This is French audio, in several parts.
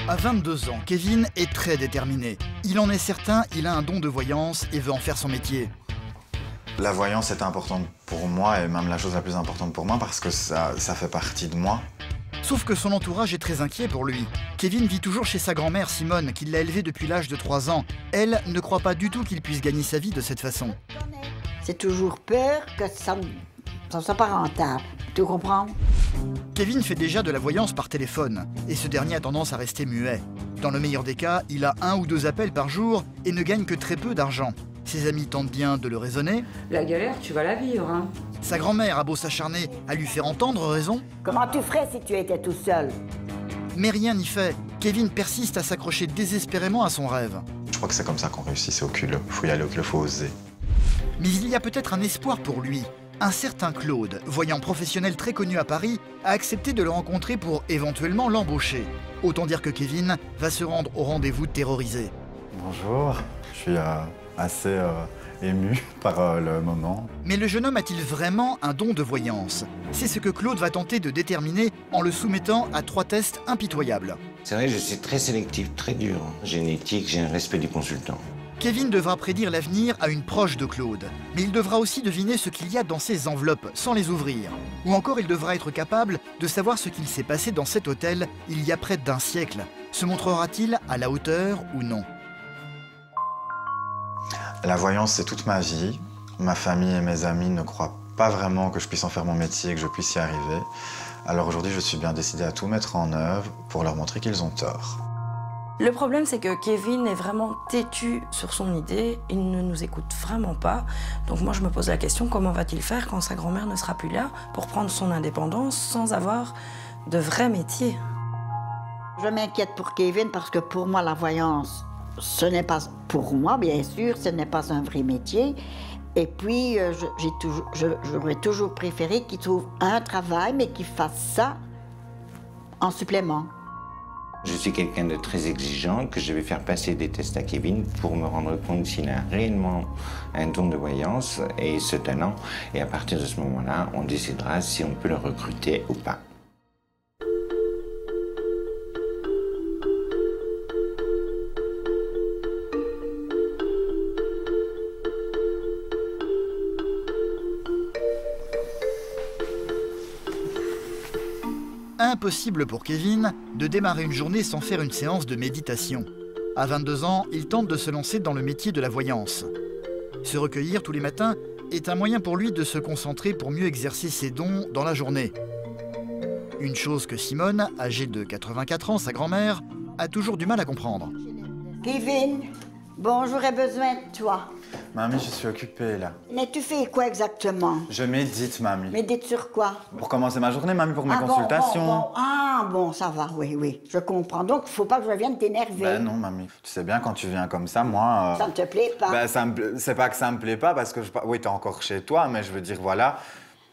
À 22 ans, Kevin est très déterminé. Il en est certain, il a un don de voyance et veut en faire son métier. La voyance est importante pour moi et même la chose la plus importante pour moi parce que ça fait partie de moi. Sauf que son entourage est très inquiet pour lui. Kevin vit toujours chez sa grand-mère Simone, qui l'a élevé depuis l'âge de 3 ans. Elle ne croit pas du tout qu'il puisse gagner sa vie de cette façon. C'est toujours peur que ça ne soit pas rentable. Tu comprends? Kevin fait déjà de la voyance par téléphone, et ce dernier a tendance à rester muet. Dans le meilleur des cas, il a 1 ou 2 appels par jour et ne gagne que très peu d'argent. Ses amis tentent bien de le raisonner. La galère, tu vas la vivre, hein. Sa grand-mère a beau s'acharner à lui faire entendre raison. Comment tu ferais si tu étais tout seul? Mais rien n'y fait. Kevin persiste à s'accrocher désespérément à son rêve. Je crois que c'est comme ça qu'on réussit, c'est au culot. Faut y aller au culot, faut oser. Mais il y a peut-être un espoir pour lui. Un certain Claude, voyant professionnel très connu à Paris, a accepté de le rencontrer pour éventuellement l'embaucher. Autant dire que Kevin va se rendre au rendez-vous terrorisé. Bonjour, je suis assez ému par le moment. Mais le jeune homme a-t-il vraiment un don de voyance? C'est ce que Claude va tenter de déterminer en le soumettant à 3 tests impitoyables. C'est vrai, je suis très sélectif, très dur. J'ai une éthique, j'ai un respect du consultant. Kevin devra prédire l'avenir à une proche de Claude. Mais il devra aussi deviner ce qu'il y a dans ces enveloppes sans les ouvrir. Ou encore il devra être capable de savoir ce qu'il s'est passé dans cet hôtel il y a près d'1 siècle. Se montrera-t-il à la hauteur ou non? La voyance, c'est toute ma vie. Ma famille et mes amis ne croient pas vraiment que je puisse en faire mon métier et que je puisse y arriver. Alors aujourd'hui, je suis bien décidé à tout mettre en œuvre pour leur montrer qu'ils ont tort. Le problème, c'est que Kevin est vraiment têtu sur son idée. Il ne nous écoute vraiment pas. Donc moi, je me pose la question, comment va-t-il faire quand sa grand-mère ne sera plus là pour prendre son indépendance sans avoir de vrai métier? Je m'inquiète pour Kevin parce que pour moi, la voyance, ce n'est pas, pour moi, bien sûr, ce n'est pas un vrai métier. Et puis, j'aurais toujours préféré qu'il trouve un travail, mais qu'il fasse ça en supplément. Je suis quelqu'un de très exigeant, que je vais faire passer des tests à Kevin pour me rendre compte s'il a réellement un don de voyance et ce talent. Et à partir de ce moment-là, on décidera si on peut le recruter ou pas. Impossible pour Kevin de démarrer une journée sans faire une séance de méditation. À 22 ans, il tente de se lancer dans le métier de la voyance. Se recueillir tous les matins est un moyen pour lui de se concentrer pour mieux exercer ses dons dans la journée. Une chose que Simone, âgée de 84 ans, sa grand-mère, a toujours du mal à comprendre. Kevin, bon, j'aurais besoin de toi. Mamie, je suis occupée là. Mais tu fais quoi exactement? Je médite, mamie. Médite sur quoi? Pour commencer ma journée, mamie, pour mes consultations. Ah bon, ça va, oui, je comprends. Donc, il faut pas que je vienne t'énerver. Ben non, mamie. Tu sais bien, quand tu viens comme ça, moi... Ça ne te plaît pas? Ben, c'est pas que ça me plaît pas, parce que... Oui, t'es encore chez toi, mais je veux dire, voilà,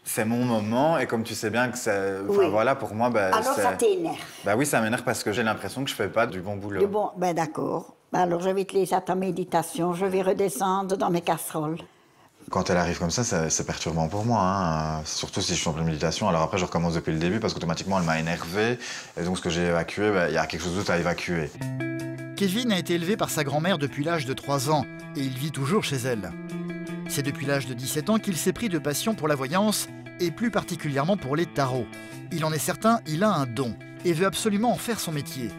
c'est mon moment, et comme tu sais bien que c'est... Enfin, Oui. voilà, pour moi, ben... Alors, ça t'énerve? Ben oui, ça m'énerve parce que j'ai l'impression que je fais pas du bon boulot. Bon, ben d'accord. Ben alors, je vais te laisser à ta méditation. Je vais redescendre dans mes casseroles. Quand elle arrive comme ça, c'est perturbant pour moi, hein. Surtout si je suis en pleine méditation. Alors après, je recommence depuis le début parce qu'automatiquement, elle m'a énervé. Et donc, ce que j'ai évacué, ben, il y a quelque chose d'autre à évacuer. Kevin a été élevé par sa grand-mère depuis l'âge de 3 ans et il vit toujours chez elle. C'est depuis l'âge de 17 ans qu'il s'est pris de passion pour la voyance et plus particulièrement pour les tarots. Il en est certain, il a un don et veut absolument en faire son métier.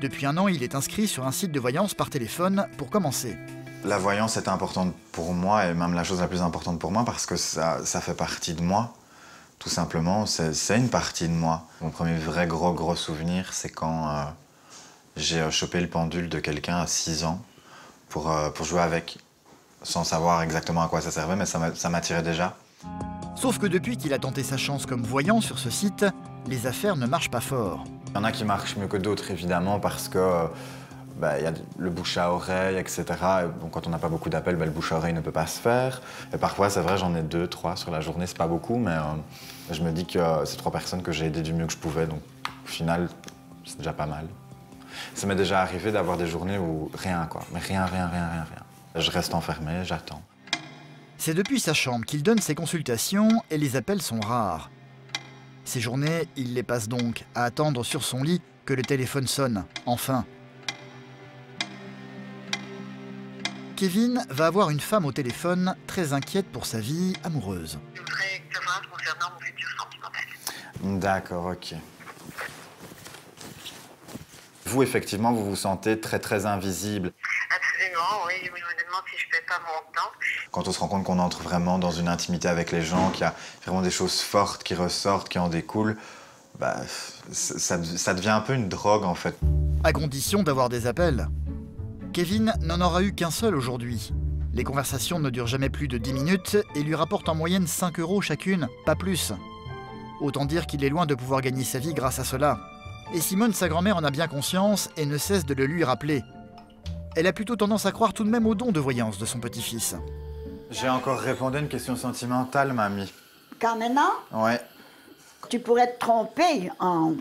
Depuis 1 an, il est inscrit sur un site de voyance par téléphone pour commencer. La voyance est importante pour moi et même la chose la plus importante pour moi parce que ça fait partie de moi. Tout simplement, c'est une partie de moi. Mon premier vrai gros souvenir, c'est quand j'ai chopé le pendule de quelqu'un à 6 ans pour jouer avec, sans savoir exactement à quoi ça servait, mais ça m'attirait déjà. Sauf que depuis qu'il a tenté sa chance comme voyant sur ce site, les affaires ne marchent pas fort. Il y en a qui marchent mieux que d'autres, évidemment, parce que y a le bouche à oreille, etc. Et bon, quand on n'a pas beaucoup d'appels, le bouche à oreille ne peut pas se faire. Et parfois, c'est vrai, j'en ai 2, 3 sur la journée, c'est pas beaucoup, mais je me dis que c'est 3 personnes que j'ai aidées du mieux que je pouvais, donc au final, c'est déjà pas mal. Ça m'est déjà arrivé d'avoir des journées où rien, quoi. Mais rien. Je reste enfermé, j'attends. C'est depuis sa chambre qu'il donne ses consultations et les appels sont rares. Ses journées, il les passe donc à attendre sur son lit que le téléphone sonne, enfin. Kevin va avoir une femme au téléphone très inquiète pour sa vie amoureuse. Je voudrais savoir concernant mon futur sentimental. D'accord, ok. Vous, effectivement, vous vous sentez très invisible. Absolument, oui. Je me demande si je ne fais pas mon temps. Quand on se rend compte qu'on entre vraiment dans une intimité avec les gens, qu'il y a vraiment des choses fortes qui ressortent, qui en découlent, bah, ça devient un peu une drogue, en fait. À condition d'avoir des appels. Kevin n'en aura eu qu'un seul aujourd'hui. Les conversations ne durent jamais plus de 10 minutes et lui rapportent en moyenne 5 € chacune, pas plus. Autant dire qu'il est loin de pouvoir gagner sa vie grâce à cela. Et Simone, sa grand-mère, en a bien conscience et ne cesse de le lui rappeler. Elle a plutôt tendance à croire tout de même au don de voyance de son petit-fils. J'ai encore répondu à une question sentimentale, mamie. Quand maintenant, Ouais. tu pourrais te tromper en...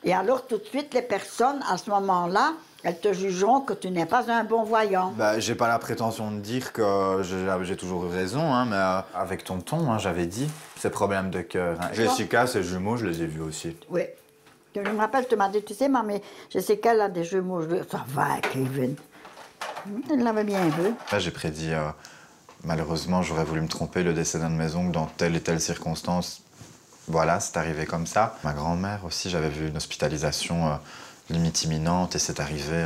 Et alors, tout de suite, les personnes, à ce moment-là, elles te jugeront que tu n'es pas un bon voyant. Bah, j'ai pas la prétention de dire que j'ai toujours eu raison, hein, mais avec tonton, hein, j'avais dit, ces problèmes de cœur. Hein. Jessica, ses jumeaux, je les ai vus aussi. Oui. Je me rappelle, tu m'as dit, tu sais, maman, Jessica, elle a des jumeaux. Je dis, ça va, Kevin. Elle l'avait bien vu. Là, j'ai prédit, malheureusement, j'aurais voulu me tromper, le décès d'un de mes oncles dans telle et telle circonstance. Voilà, c'est arrivé comme ça. Ma grand-mère aussi, j'avais vu une hospitalisation limite imminente et c'est arrivé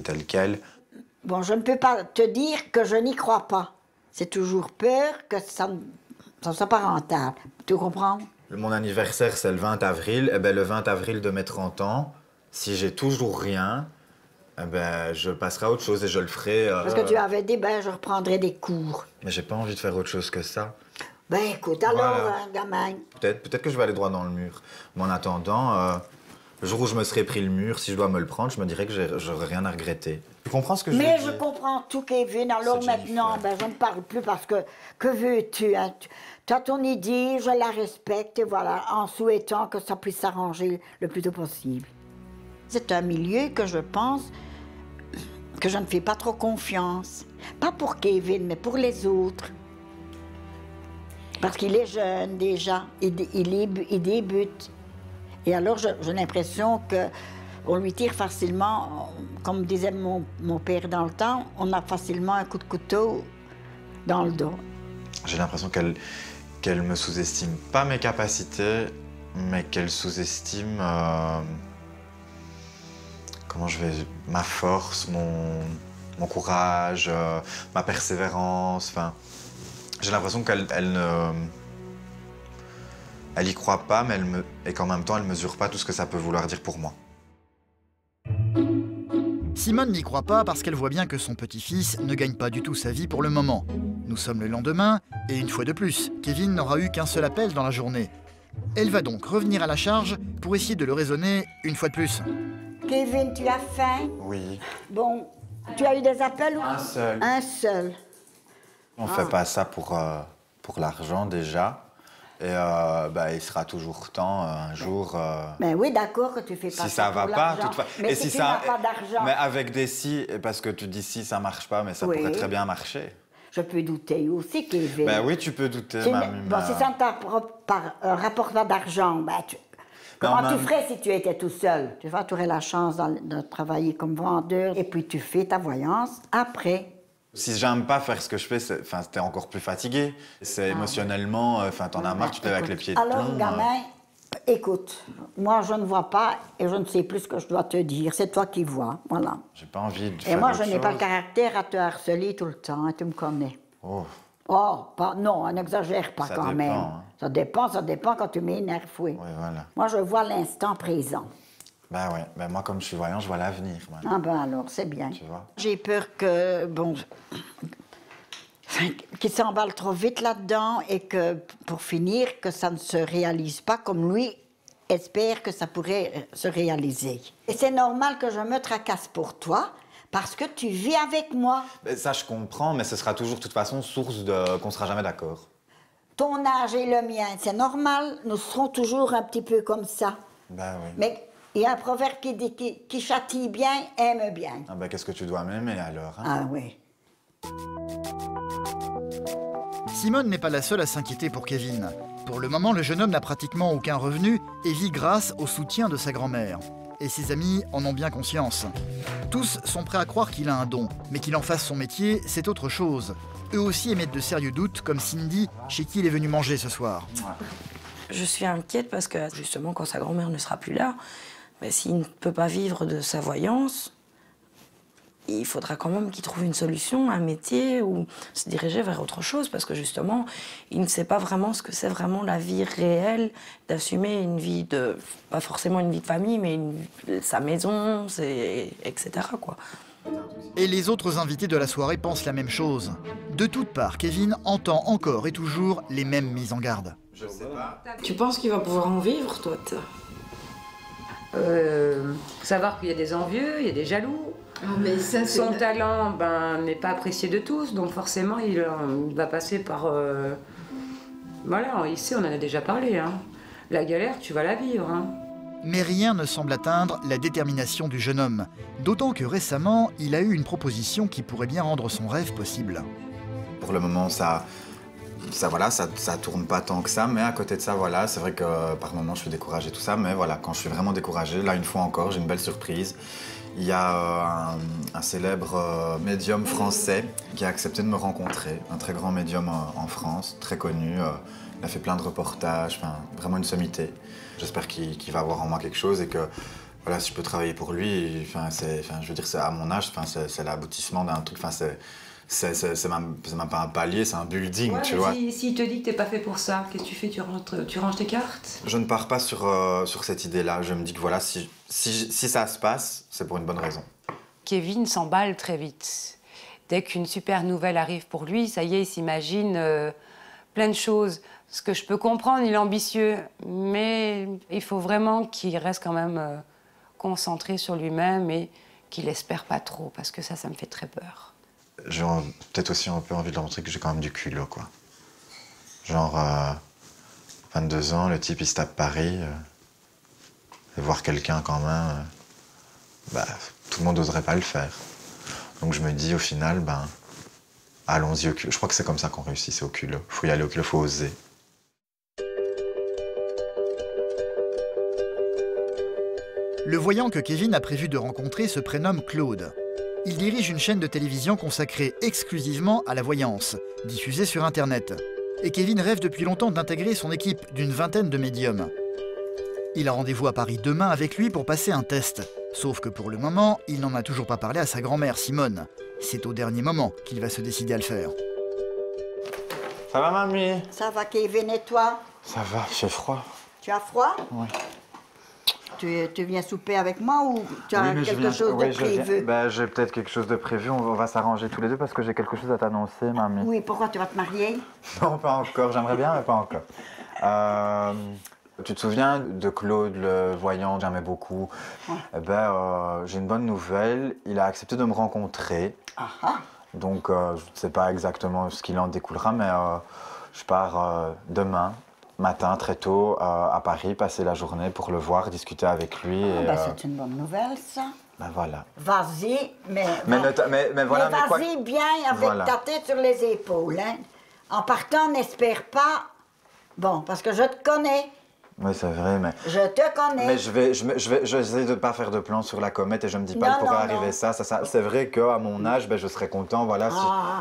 tel quel. Bon, je ne peux pas te dire que je n'y crois pas. C'est toujours peur que ça ne soit pas rentable. Tu comprends? Mon anniversaire, c'est le 20 avril. Eh ben, le 20 avril de mes 30 ans, si j'ai toujours rien, eh ben, je passerai à autre chose et je le ferai. Parce que tu avais dit, ben, je reprendrai des cours. Mais j'ai pas envie de faire autre chose que ça. Ben, écoute, alors, Voilà. gamin. Peut-être que je vais aller droit dans le mur. Mais en attendant, le jour où je me serai pris le mur, si je dois me le prendre, je me dirais que j'aurais rien à regretter. Tu comprends ce que je veux dire? Mais je comprends tout, Kevin. Alors C'est maintenant, Jennifer. ben, je ne parle plus parce que veux-tu? Hein? Tu as ton idée, je la respecte, et voilà, en souhaitant que ça puisse s'arranger le plus tôt possible. C'est un milieu que je pense que je ne fais pas trop confiance. Pas pour Kevin, mais pour les autres. Parce qu'il est jeune déjà, il débute. Et alors, j'ai l'impression qu'on lui tire facilement, comme disait mon père dans le temps, on a facilement un coup de couteau dans le dos. J'ai l'impression qu'elle me sous-estime pas mes capacités, mais qu'elle sous-estime ma force, mon courage, ma persévérance. Enfin, j'ai l'impression qu'elle y croit pas, mais et qu'en même temps, elle mesure pas tout ce que ça peut vouloir dire pour moi. Simone n'y croit pas parce qu'elle voit bien que son petit-fils ne gagne pas du tout sa vie pour le moment. Nous sommes le lendemain, et une fois de plus, Kevin n'aura eu qu'un seul appel dans la journée. Elle va donc revenir à la charge pour essayer de le raisonner une fois de plus. Kevin, tu as faim? Oui. Bon, tu as eu des appels ou... Un seul. Un seul. On fait pas ça pour l'argent déjà. Et il sera toujours temps un jour. Mais oui, d'accord que tu fais pas Si ça ça va pour pas, l'argent. toute façon. Mais si tu n'as pas d'argent, Mais avec des si, parce que tu dis si ça marche pas, mais ça Oui. pourrait très bien marcher. je peux douter aussi, Kevin. Ben oui, tu peux douter, Si, mamie. bon, si ça ne rapporte pas d'argent, ben, comment tu ferais si tu étais tout seul? Tu vois, tu aurais la chance de travailler comme vendeur et puis tu fais ta voyance après. Si j'aime pas faire ce que je fais, t'es encore plus fatigué. C'est émotionnellement, t'en as marre, tu te lèves avec les pieds de plomb. Alors, gamin, écoute, moi je ne vois pas et je ne sais plus ce que je dois te dire. C'est toi qui vois, voilà. J'ai pas envie de Et faire moi, autre je n'ai pas le chose. caractère à te harceler tout le temps, hein, tu me connais. Oh, Oh, non, on n'exagère pas Ça quand dépend, même. hein. Ça dépend quand tu m'énerves, oui. oui, voilà. Moi, je vois l'instant présent. Ben ouais, moi comme je suis voyant, je vois l'avenir. Moi. Ah ben alors, c'est bien. Tu vois. J'ai peur que, bon, qu'il s'emballe trop vite là-dedans et que, pour finir, que ça ne se réalise pas comme lui espère que ça pourrait se réaliser. Et c'est normal que je me tracasse pour toi, parce que tu vis avec moi. Ben, ça, je comprends, mais ce sera toujours, de toute façon, source qu'on sera jamais d'accord. Ton âge et le mien, c'est normal, nous serons toujours un petit peu comme ça. Ben oui. Mais il y a un proverbe qui dit qui châtie bien, aime bien. Ah ben qu'est-ce que tu dois m'aimer alors hein? Ah oui. Simone n'est pas la seule à s'inquiéter pour Kevin. Pour le moment, le jeune homme n'a pratiquement aucun revenu et vit grâce au soutien de sa grand-mère. Et ses amis en ont bien conscience. Tous sont prêts à croire qu'il a un don, mais qu'il en fasse son métier, c'est autre chose. Eux aussi émettent de sérieux doutes, comme Cindy, chez qui il est venu manger ce soir. Je suis inquiète parce que, justement, quand sa grand-mère ne sera plus là, s'il ne peut pas vivre de sa voyance, il faudra quand même qu'il trouve une solution, un métier, ou se diriger vers autre chose, parce que justement, il ne sait pas vraiment ce que c'est vraiment la vie réelle, d'assumer une vie de... pas forcément une vie de famille, mais sa maison, etc., quoi. Et les autres invités de la soirée pensent la même chose. De toutes parts, Kevin entend encore et toujours les mêmes mises en garde. Je sais pas. Tu penses qu'il va pouvoir en vivre, toi? Faut savoir qu'il y a des envieux, il y a des jaloux. Mais ça, Son talent n'est pas apprécié de tous, donc forcément il va passer par... Voilà, il sait, on en a déjà parlé. Hein. La galère, tu vas la vivre. Hein. Mais rien ne semble atteindre la détermination du jeune homme. D'autant que récemment, il a eu une proposition qui pourrait bien rendre son rêve possible. Pour le moment, ça tourne pas tant que ça, mais à côté de ça, voilà, c'est vrai que par moments je suis découragé, tout ça, mais voilà, quand je suis vraiment découragé, là, une fois encore, j'ai une belle surprise. Il y a un célèbre médium français qui a accepté de me rencontrer, un très grand médium en France, très connu. Il a fait plein de reportages, vraiment une sommité. J'espère qu'il va avoir en moi quelque chose et que voilà, si je peux travailler pour lui, je veux dire, c'est à mon âge, c'est l'aboutissement d'un truc. C'est même pas un palier, c'est un building, ouais, tu vois. S'il te dit que t'es pas fait pour ça, qu'est-ce que tu fais? Tu ranges tes cartes? Je ne pars pas sur cette idée-là. Je me dis que voilà, si ça se passe, c'est pour une bonne raison. Kevin s'emballe très vite. Dès qu'une super nouvelle arrive pour lui, ça y est, il s'imagine plein de choses. Ce que je peux comprendre, il est ambitieux, mais il faut vraiment qu'il reste quand même concentré sur lui-même et qu'il espère pas trop, parce que ça me fait très peur. J'ai peut-être aussi un peu envie de leur montrer que j'ai quand même du culot, quoi. Genre, 22 ans, le type, il se tape Paris. Et voir quelqu'un quand même, tout le monde n'oserait pas le faire. Donc je me dis, au final, allons-y au culot. Je crois que c'est comme ça qu'on réussit, c'est au culot. Faut y aller au culot, faut oser. Le voyant que Kevin a prévu de rencontrer se prénomme Claude. Il dirige une chaîne de télévision consacrée exclusivement à la voyance, diffusée sur Internet. Et Kevin rêve depuis longtemps d'intégrer son équipe d'une vingtaine de médiums. Il a rendez-vous à Paris demain avec lui pour passer un test. Sauf que pour le moment, il n'en a toujours pas parlé à sa grand-mère Simone. C'est au dernier moment qu'il va se décider à le faire. Ça va, mamie? Ça va, Kevin, et toi? Ça va, j'ai froid. Tu as froid? Oui. Tu viens souper avec moi ou tu as quelque chose de prévu? J'ai peut-être quelque chose de prévu, on va s'arranger tous les deux parce que j'ai quelque chose à t'annoncer, mamie. Oui, pourquoi tu vas te marier? Non, pas encore, j'aimerais bien, mais pas encore. Tu te souviens de Claude, le voyant que j'aimais beaucoup? Ouais. J'ai une bonne nouvelle, il a accepté de me rencontrer. Donc, je ne sais pas exactement ce qu'il en découlera, mais je pars demain matin, très tôt, à Paris, passer la journée pour le voir, discuter avec lui. C'est une bonne nouvelle, ça. Voilà. Vas-y, mais voilà, vas-y bien avec ta tête sur les épaules. Hein. En partant, n'espère pas... Bon, parce que je te connais. Oui, c'est vrai, mais... Je te connais. Mais j'essaie de ne pas faire de plan sur la comète et je me dis pas, il pourrait arriver ça. C'est vrai qu'à mon âge, je serais content, voilà,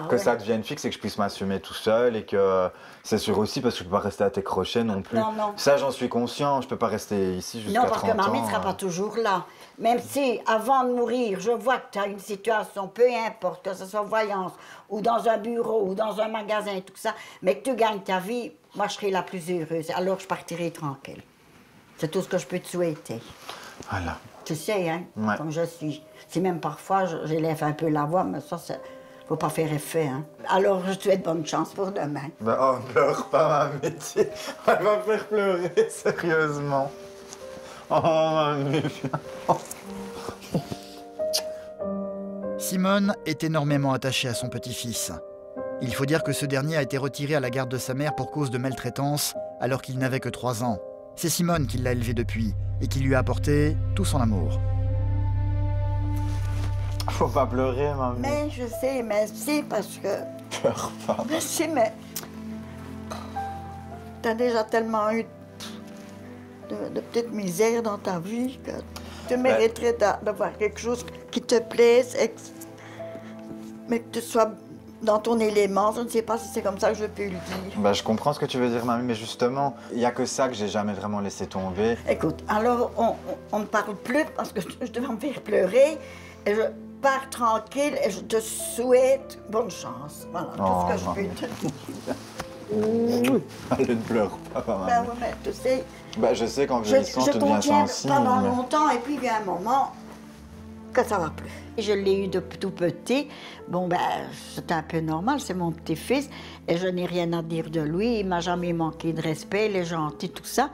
que ça devienne fixe et que je puisse m'assumer tout seul et que c'est sûr aussi parce que je ne peux pas rester à tes crochets non plus. Non. Ça, j'en suis conscient, je ne peux pas rester ici jusqu'à 30 ans. Non, parce que mamie ne sera pas toujours là. Même si, avant de mourir, je vois que tu as une situation, peu importe, que ce soit voyance, ou dans un bureau, ou dans un magasin, et tout ça, mais que tu gagnes ta vie, moi, je serai la plus heureuse. Alors, je partirai tranquille. C'est tout ce que je peux te souhaiter. Voilà. Tu sais, hein, ouais. Comme je suis. Si même parfois, j'élève un peu la voix, mais ça, faut pas faire effet, hein. Alors, je te souhaite bonne chance pour demain. Pleure pas, mamie. Elle va me faire pleurer, sérieusement. Oh, mamie. Simone est énormément attachée à son petit-fils. Il faut dire que ce dernier a été retiré à la garde de sa mère pour cause de maltraitance, alors qu'il n'avait que 3 ans. C'est Simone qui l'a élevé depuis et qui lui a apporté tout son amour. Faut pas pleurer, mamie. Mais je sais, mais si, parce que... Pleure pas. Mais si, mais tu as déjà tellement eu de petites misères dans ta vie que tu mériterais d'avoir quelque chose qui te plaise, mais que tu sois dans ton élément. Je ne sais pas si c'est comme ça que je peux le dire. Bah, je comprends ce que tu veux dire, mamie, mais justement, il n'y a que ça que j'ai jamais vraiment laissé tomber. Écoute, alors on ne parle plus parce que je devais me faire pleurer. Et je pars tranquille et je te souhaite bonne chance. Voilà, tout ce que je peux te dire. Allez, ne pleure pas, maman. Ben oui, mais tu sais... Bah, je sais qu'en vieillissant, tu deviens sensible. Pendant longtemps, et puis il y a un moment que ça va plus. Je l'ai eu depuis tout petit. Bon, ben, c'est un peu normal, c'est mon petit-fils, et je n'ai rien à dire de lui. Il m'a jamais manqué de respect, il est gentil, tout ça.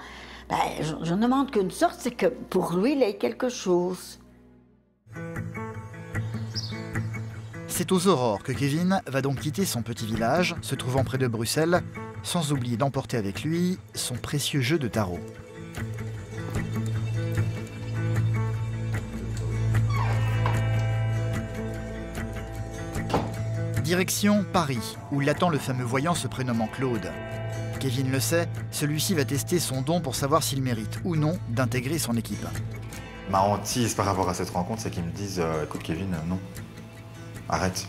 Ben, je ne demande qu'une sorte, c'est que pour lui, il ait quelque chose. C'est aux aurores que Kevin va donc quitter son petit village, se trouvant près de Bruxelles, sans oublier d'emporter avec lui son précieux jeu de tarot. Direction Paris, où l'attend le fameux voyant se prénommant Claude. Kevin le sait, celui-ci va tester son don pour savoir s'il mérite ou non d'intégrer son équipe. Ma hantise par rapport à cette rencontre, c'est qu'ils me disent écoute Kevin, non. Arrête.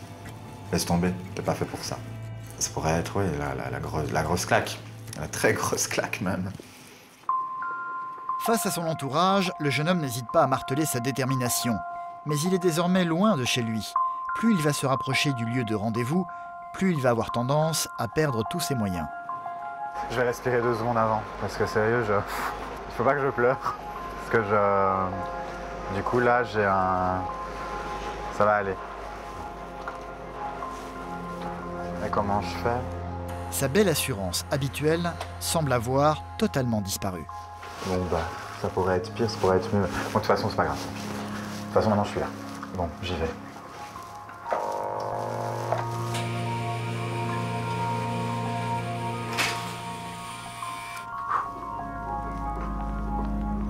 Laisse tomber. T'es pas fait pour ça. Ça pourrait être, oui, la grosse claque. La très grosse claque, même. Face à son entourage, le jeune homme n'hésite pas à marteler sa détermination. Mais il est désormais loin de chez lui. Plus il va se rapprocher du lieu de rendez-vous, plus il va avoir tendance à perdre tous ses moyens. Je vais respirer 2 secondes avant, parce que sérieux, il faut pas que je pleure. Parce que du coup, là, j'ai un... Ça va aller. Et comment je fais? Sa belle assurance habituelle semble avoir totalement disparu. Bon, bah, ça pourrait être pire, ça pourrait être mieux. Bon, de toute façon, c'est pas grave. De toute façon, maintenant, je suis là. Bon, j'y vais.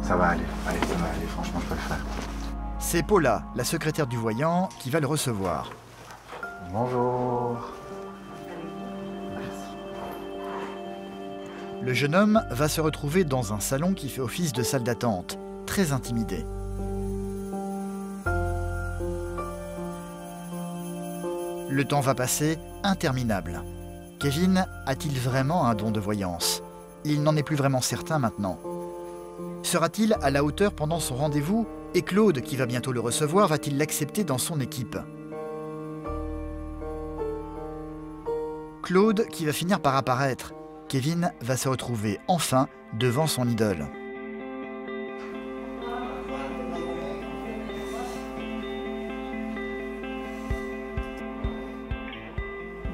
Ça va aller. Allez, ça va aller. Franchement, je peux le faire. C'est Paula, la secrétaire du voyant, qui va le recevoir. Bonjour. Le jeune homme va se retrouver dans un salon qui fait office de salle d'attente, très intimidé. Le temps va passer, interminable. Kevin a-t-il vraiment un don de voyance? Il n'en est plus vraiment certain maintenant. Sera-t-il à la hauteur pendant son rendez-vous? Et Claude, qui va bientôt le recevoir, va-t-il l'accepter dans son équipe? Claude qui va finir par apparaître. Kevin va se retrouver enfin devant son idole.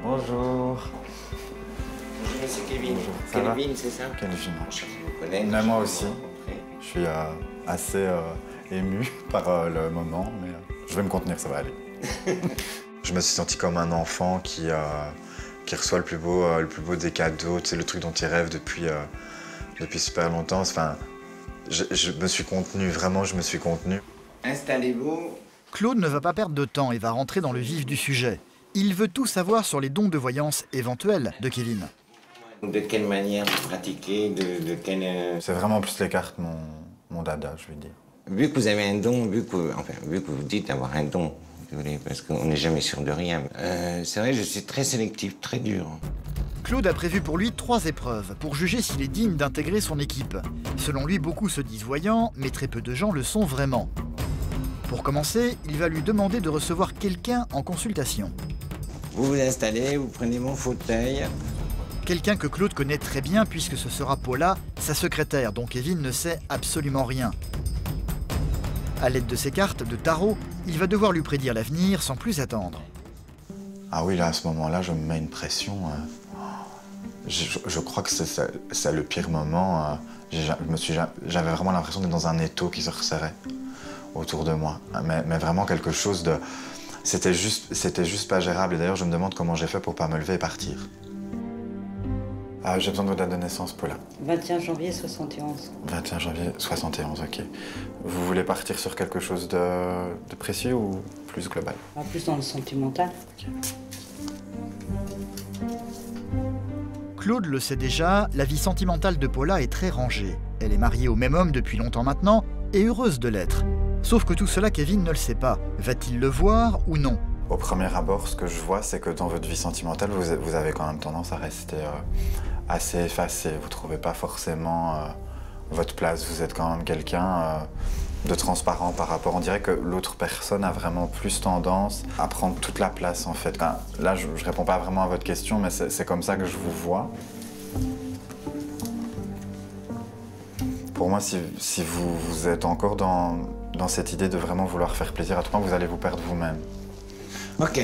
Bonjour. Bonjour, c'est Kevin. Ça va? Kevin, c'est ça? Kevin. Je vous connais. Mais moi aussi. Je suis assez ému par le moment, mais je vais me contenir, ça va aller. Je me suis senti comme un enfant qui reçoit le plus beau des cadeaux, tu sais, le truc dont il rêve depuis super longtemps. Enfin, je me suis contenu, vraiment, je me suis contenu. Installez-vous. Claude ne va pas perdre de temps et va rentrer dans le vif du sujet. Il veut tout savoir sur les dons de voyance éventuels de Kevin. De quelle manière pratiquer, de quelle... C'est vraiment plus les cartes, mon dada, je veux dire. Vu que vous avez un don, vu que vous dites avoir un don, parce qu'on n'est jamais sûr de rien. C'est vrai, je suis très sélectif, très dur. Claude a prévu pour lui 3 épreuves pour juger s'il est digne d'intégrer son équipe. Selon lui, beaucoup se disent voyants, mais très peu de gens le sont vraiment. Pour commencer, il va lui demander de recevoir quelqu'un en consultation. Vous vous installez, vous prenez mon fauteuil. Quelqu'un que Claude connaît très bien puisque ce sera Paula, sa secrétaire, dont Kevin ne sait absolument rien. À l'aide de ses cartes de tarot, il va devoir lui prédire l'avenir sans plus attendre. Ah oui, là, à ce moment-là, je me mets une pression. Je crois que c'est le pire moment. J'avais vraiment l'impression d'être dans un étau qui se resserrait autour de moi. Mais vraiment quelque chose de... C'était juste pas gérable. Et d'ailleurs, je me demande comment j'ai fait pour pas me lever et partir. J'ai besoin de votre date de naissance, Paula. 21 janvier 71. 21 janvier 71, ok. Vous voulez partir sur quelque chose de précis ou plus global? Plus dans le sentimental. Okay. Claude le sait déjà, la vie sentimentale de Paula est très rangée. Elle est mariée au même homme depuis longtemps maintenant et heureuse de l'être. Sauf que tout cela, Kevin ne le sait pas. Va-t-il le voir ou non? Au premier abord, ce que je vois, c'est que dans votre vie sentimentale, vous avez quand même tendance à rester assez effacé. Vous ne trouvez pas forcément votre place. Vous êtes quand même quelqu'un de transparent par rapport. On dirait que l'autre personne a vraiment plus tendance à prendre toute la place, en fait. Là, je ne réponds pas vraiment à votre question, mais c'est comme ça que je vous vois. Pour moi, si vous êtes encore dans cette idée de vraiment vouloir faire plaisir à tout le monde, vous allez vous perdre vous-même. Ok.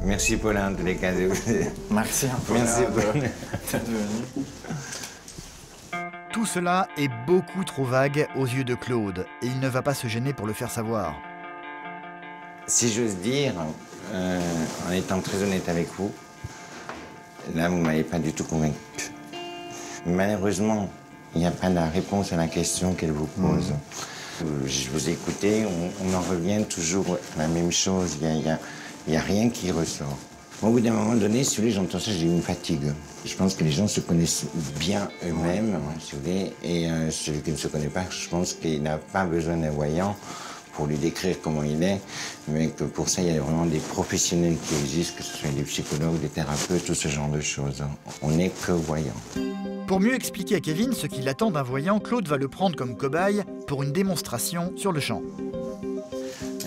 Merci Paula, en tous les cas. Merci un peu. Merci d'être venu. Tout cela est beaucoup trop vague aux yeux de Claude et il ne va pas se gêner pour le faire savoir. Si j'ose dire, en étant très honnête avec vous, là, vous ne m'avez pas du tout convaincu. Malheureusement, il n'y a pas de réponse à la question qu'elle vous pose. Je vous ai écouté, on en revient toujours à la même chose. Il n'y a rien qui ressort. Au bout d'un moment donné, si vous voulez, j'entends ça, j'ai une fatigue. Je pense que les gens se connaissent bien eux-mêmes, si vous voulez, et celui qui ne se connaît pas, je pense qu'il n'a pas besoin d'un voyant pour lui décrire comment il est, mais que pour ça, il y a vraiment des professionnels qui existent, que ce soit des psychologues, des thérapeutes, tout ce genre de choses. On n'est que voyant. Pour mieux expliquer à Kevin ce qu'il attend d'un voyant, Claude va le prendre comme cobaye pour une démonstration sur le champ.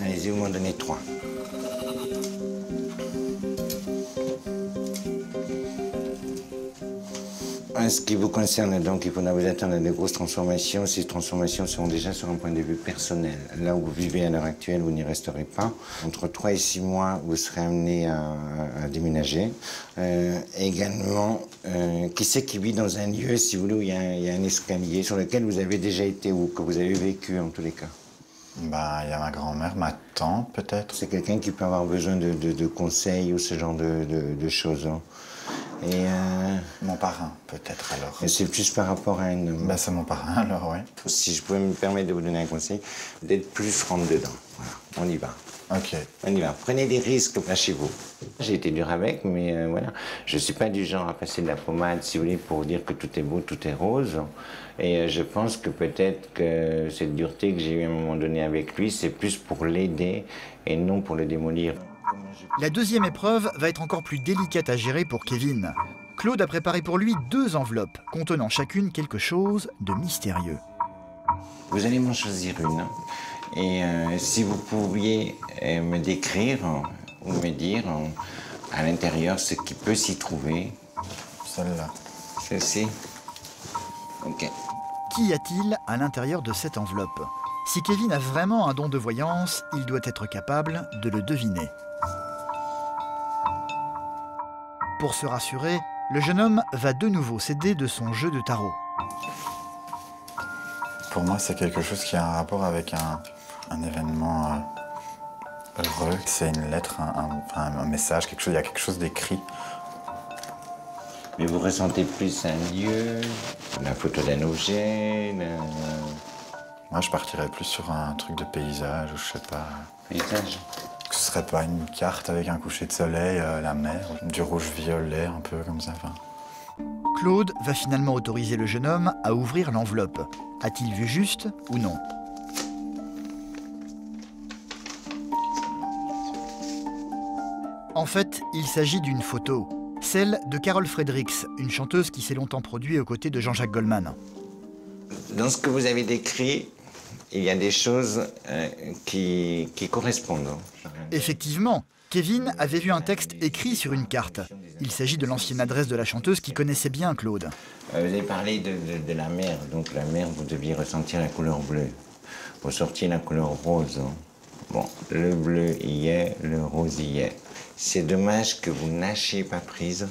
Allez-y, vous m'en donnez 3. En ce qui vous concerne, donc, il faudra vous attendre à de grosses transformations. Ces transformations seront déjà sur un point de vue personnel. Là où vous vivez à l'heure actuelle, vous n'y resterez pas. Entre 3 et 6 mois, vous serez amené à déménager. Également, qui c'est qui vit dans un lieu, si vous voulez, où il y a un escalier sur lequel vous avez déjà été ou que vous avez vécu, en tous les cas? Bah, il y a ma grand-mère, ma tante, peut-être. C'est quelqu'un qui peut avoir besoin de conseils ou ce genre de choses. Hein. Et mon parrain, peut-être, alors. C'est plus par rapport à un homme. Bah, c'est mon parrain, alors, oui. Si je pouvais me permettre de vous donner un conseil, d'être plus franc dedans. Voilà, on y va. Ok. On y va. Prenez des risques, lâchez-vous. J'ai été dur avec, mais voilà. Je ne suis pas du genre à passer de la pommade, si vous voulez, pour dire que tout est beau, tout est rose. Et je pense que peut-être que cette dureté que j'ai eue à un moment donné avec lui, c'est plus pour l'aider et non pour le démolir. La deuxième épreuve va être encore plus délicate à gérer pour Kevin. Claude a préparé pour lui 2 enveloppes, contenant chacune quelque chose de mystérieux. Vous allez m'en choisir une. Et si vous pouviez me décrire ou me dire à l'intérieur ce qui peut s'y trouver. Celle-là. Celle-ci. Ok. Qu'y a-t-il à l'intérieur de cette enveloppe? Si Kevin a vraiment un don de voyance, il doit être capable de le deviner. Pour se rassurer, le jeune homme va de nouveau s'aider de son jeu de tarot. Pour moi, c'est quelque chose qui a un rapport avec un événement heureux. C'est une lettre, un message, quelque chose. Il y a quelque chose d'écrit. Mais vous ressentez plus un lieu, la photo d'un objet, Moi, je partirais plus sur un truc de paysage, ou je sais pas. Paysage. Que ce serait pas une carte avec un coucher de soleil, la mer, du rouge-violet, un peu comme ça. Enfin. Claude va finalement autoriser le jeune homme à ouvrir l'enveloppe. A-t-il vu juste ou non? En fait, il s'agit d'une photo, celle de Carol Fredericks, une chanteuse qui s'est longtemps produite aux côtés de Jean-Jacques Goldman. Dans ce que vous avez décrit, il y a des choses qui correspondent. Effectivement, Kevin avait vu un texte écrit sur une carte. Il s'agit de l'ancienne adresse de la chanteuse qui connaissait bien Claude. Vous avez parlé de la mer, donc la mer, vous deviez ressentir la couleur bleue. Vous sortiez la couleur rose. Bon, le bleu y est, le rose y est. C'est dommage que vous n'achiez pas prise.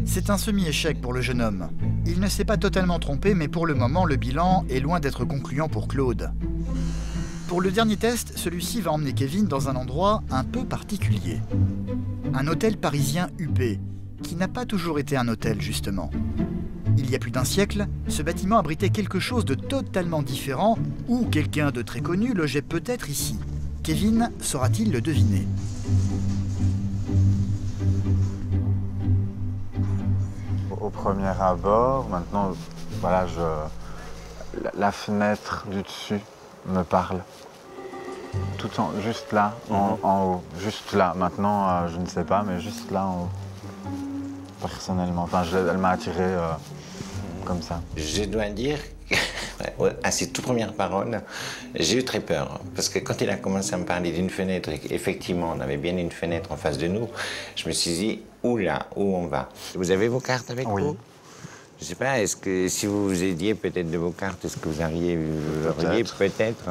C'est un semi-échec pour le jeune homme. Il ne s'est pas totalement trompé, mais pour le moment, le bilan est loin d'être concluant pour Claude. Pour le dernier test, celui-ci va emmener Kevin dans un endroit un peu particulier. Un hôtel parisien huppé, qui n'a pas toujours été un hôtel, justement. Il y a plus d'un siècle, ce bâtiment abritait quelque chose de totalement différent, ou quelqu'un de très connu logeait peut-être ici. Kevin saura-t-il le deviner? au premier abord. Maintenant, voilà, la fenêtre du dessus me parle. Juste là, en haut. Juste là. Maintenant, je ne sais pas, mais juste là en haut. Personnellement. Enfin, elle m'a attiré comme ça. Je dois dire à ses toutes premières paroles, j'ai eu très peur. Parce que quand il a commencé à me parler d'une fenêtre, et qu'effectivement on avait bien une fenêtre en face de nous, je me suis dit, oula, où on va? Vous avez vos cartes avec vous? Je ne sais pas, est-ce que si vous vous aidiez peut-être de vos cartes, est-ce que vous auriez peut-être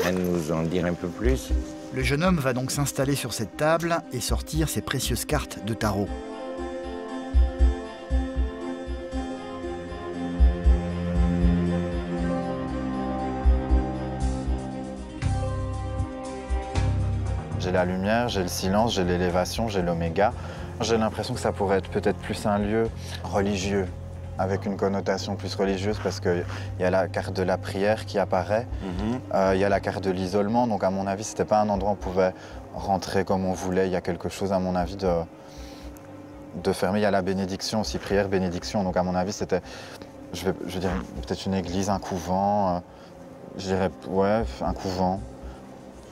à nous en dire un peu plus? Le jeune homme va donc s'installer sur cette table et sortir ses précieuses cartes de tarot. J'ai la lumière, j'ai le silence, j'ai l'élévation, j'ai l'oméga. J'ai l'impression que ça pourrait être peut-être plus un lieu religieux, avec une connotation plus religieuse, parce qu'il y a la carte de la prière qui apparaît, il y a la carte de l'isolement, donc à mon avis, c'était pas un endroit où on pouvait rentrer comme on voulait. Il y a quelque chose, à mon avis, de fermé. Il y a la bénédiction aussi, prière, bénédiction, donc à mon avis, c'était, je dirais, peut-être une église, un couvent, je dirais, ouais, un couvent.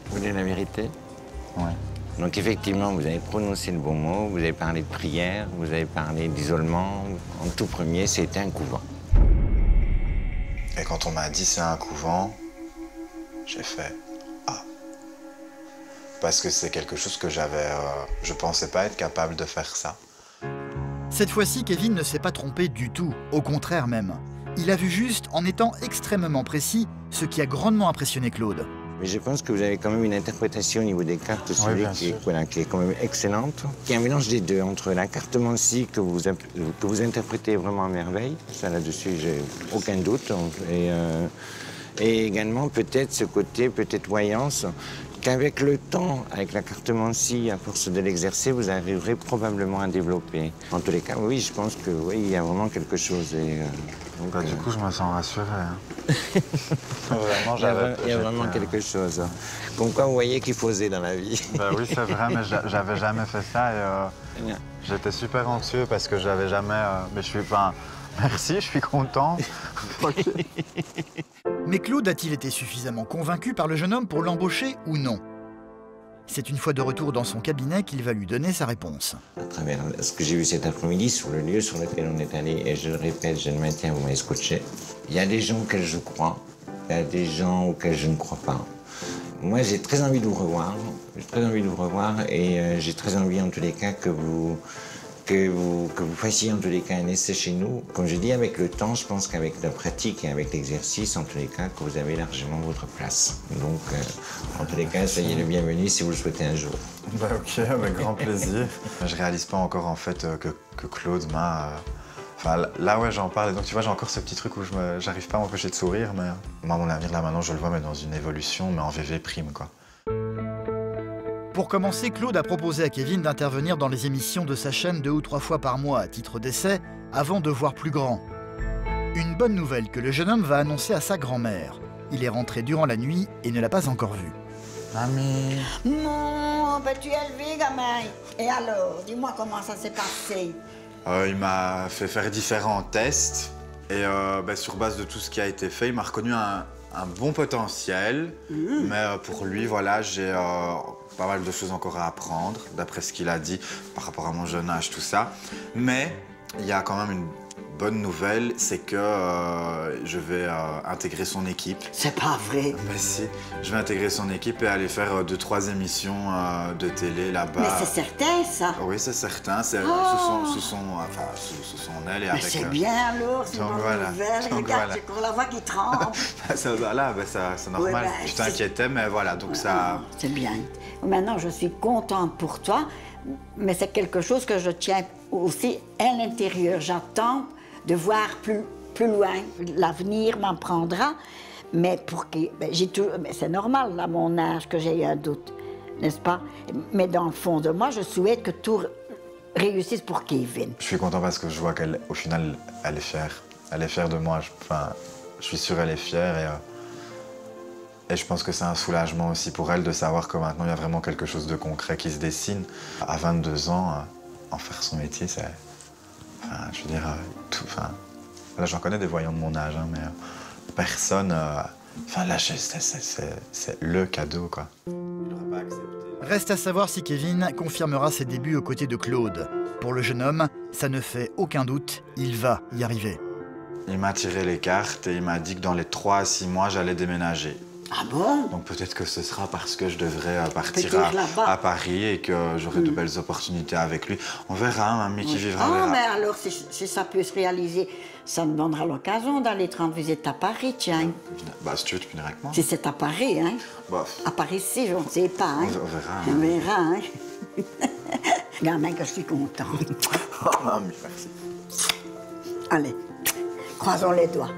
Vous voulez la vérité? Ouais. Donc effectivement, vous avez prononcé le bon mot, vous avez parlé de prière, vous avez parlé d'isolement. En tout premier, c'était un couvent. Et quand on m'a dit c'est un couvent, j'ai fait ah. Parce que c'est quelque chose que je pensais pas être capable de faire ça. Cette fois-ci, Kevin ne s'est pas trompé du tout, au contraire même. Il a vu juste en étant extrêmement précis, ce qui a grandement impressionné Claude. Mais je pense que vous avez quand même une interprétation au niveau des cartes qui est quand même excellente. Il y a un mélange des deux, entre la cartomancie que vous interprétez vraiment à merveille, ça là-dessus j'ai aucun doute, et également peut-être ce côté, peut-être voyance, qu'avec le temps, avec la cartomancie, à force de l'exercer, vous arriverez probablement à développer. En tous les cas, oui, je pense que oui, il y a vraiment quelque chose. Du coup, je me sens rassuré. Hein. Vraiment, il y a vraiment quelque chose. Comme quoi, vous voyez qu'il faut oser dans la vie. Bah oui, c'est vrai, mais j'avais jamais fait ça et j'étais super anxieux parce que j'avais jamais... mais je suis pas... Merci, je suis content. Mais Claude a-t-il été suffisamment convaincu par le jeune homme pour l'embaucher ou non? C'est une fois de retour dans son cabinet qu'il va lui donner sa réponse. À travers ce que j'ai vu cet après-midi sur le lieu sur lequel on est allé, et je le répète, je le maintiens, vous m'avez scotché, il y a des gens auxquels je crois, il y a des gens auxquels je ne crois pas. Moi, j'ai très envie de vous revoir, et j'ai très envie en tous les cas que vous fassiez en tous les cas un essai chez nous. Comme je dis, avec le temps, je pense qu'avec la pratique et avec l'exercice, en tous les cas, que vous avez largement votre place. Donc, en tous les cas, soyez le bienvenu si vous le souhaitez un jour. Bah ok, avec grand plaisir. Je réalise pas encore en fait que Claude m'a... Enfin là ouais j'en parle, donc tu vois j'ai encore ce petit truc où j'arrive pas à m'empêcher de sourire, mais moi mon avenir là maintenant je le vois mais dans une évolution, mais en VV prime quoi. Pour commencer, Claude a proposé à Kevin d'intervenir dans les émissions de sa chaîne 2 ou 3 fois par mois à titre d'essai, avant de voir plus grand. Une bonne nouvelle que le jeune homme va annoncer à sa grand-mère. Il est rentré durant la nuit et ne l'a pas encore vue. Mamie. Non, ben tu es élevé, gamin. Et alors, dis-moi comment ça s'est passé. Il m'a fait faire différents tests et sur base de tout ce qui a été fait, il m'a reconnu un bon potentiel. Mais pour lui, voilà, j'ai pas mal de choses encore à apprendre, d'après ce qu'il a dit par rapport à mon jeune âge, tout ça. Mais il y a quand même une bonne nouvelle, c'est que je vais intégrer son équipe. C'est pas vrai. Mais si, je vais intégrer son équipe et aller faire 2-3 émissions de télé là-bas. Mais c'est certain, ça. Oui, c'est certain, c'est sous son aile et mais avec... c'est bien alors, c'est une bonne nouvelle. Regarde, j'ai encore la voix qui tremble. C'est normal, tu t'inquiétais, mais voilà, donc ça... C'est bien. Maintenant, je suis contente pour toi, mais c'est quelque chose que je tiens aussi à l'intérieur. J'attends de voir plus loin. L'avenir m'en prendra, mais c'est normal à mon âge que j'ai un doute, n'est-ce pas? Mais dans le fond de moi, je souhaite que tout réussisse pour Kevin. Je suis content parce que je vois qu'au final, elle est fière. Elle est fière de moi. Je suis sûr qu'elle est fière et je pense que c'est un soulagement aussi pour elle de savoir que maintenant, il y a vraiment quelque chose de concret qui se dessine. À 22 ans, en faire son métier, Enfin, je veux dire, là, j'en connais des voyants de mon âge, hein, mais personne... Enfin, là, c'est le cadeau, quoi. Reste à savoir si Kevin confirmera ses débuts aux côtés de Claude. Pour le jeune homme, ça ne fait aucun doute, il va y arriver. Il m'a tiré les cartes et il m'a dit que dans les 3 à 6 mois, j'allais déménager. Ah bon? Donc peut-être que ce sera parce que je devrais partir là-bas. à Paris et que j'aurai de belles opportunités avec lui. On verra, mamie qui vivra Ah, verra. mais alors, si ça peut se réaliser, ça me donnera l'occasion d'aller te rendre visite à Paris, tiens. Bah, si tu veux, tu viendras avec moi. Si c'est à Paris, hein? Bah, À Paris, si, je ne sais pas, hein? on verra. On verra, hein? Gamin, que je suis contente. Oh, mamie, merci. Allez, croisons les doigts.